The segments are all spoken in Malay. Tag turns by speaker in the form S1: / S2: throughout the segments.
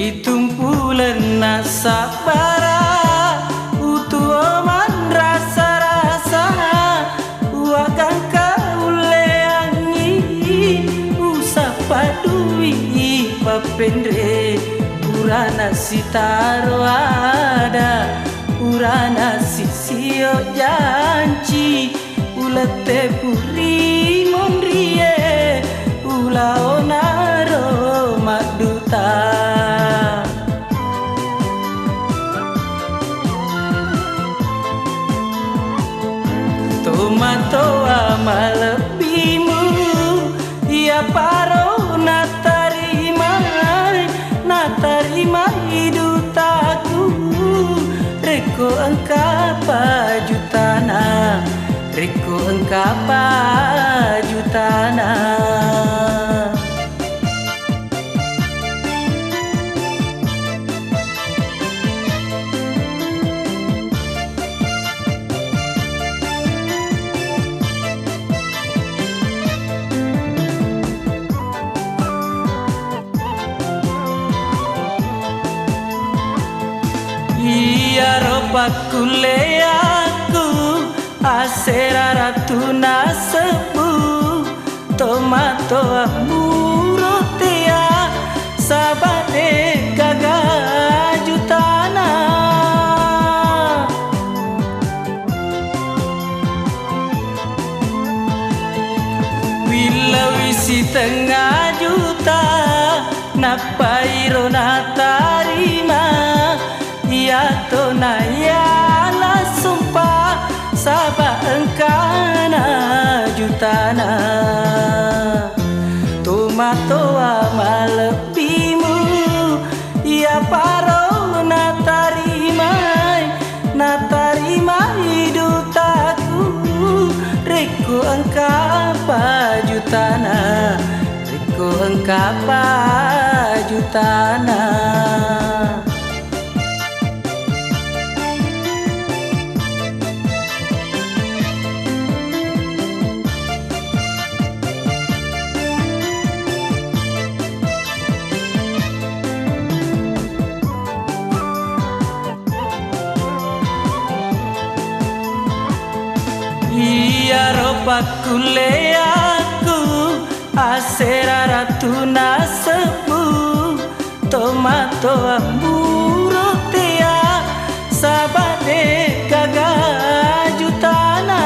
S1: Itumpulan nasabara utuaman rasa-rasa uakan kauleangi usah padui papendre urana sitaro ada urana sisio janji ulate puri mondrie ulaonaro maduta tomato amalebimu ia paro natarima hidutaku reko Engkapa Jutana reko Engkapa Jutana Iya ropa kuleaku asera ratu nasebu tomato amurotea sabate gaga jutana Wila wisi tengah juta napairo natarima ya tona ya la sumpah sabah engkana jutana tomato amalebimu ya paro natarima hidutaku reko Engkapa Jutana reko Engkapa Jutana Iya ropa kuleaku asera ratu nasebu tomato amurotea sabade gaga jutana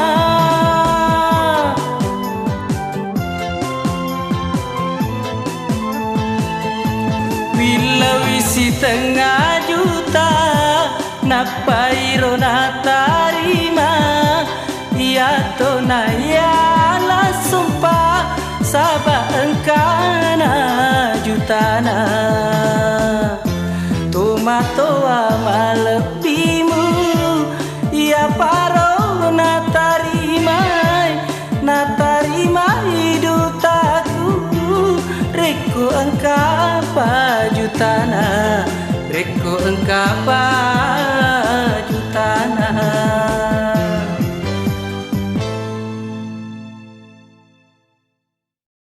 S1: Wila wisi tengah juta napairo natarima ya tona ya la sumpah sabah engkana jutana tomato amalebimu ya paro natarima hidutaku reko Engkapa Jutana reko Engkapa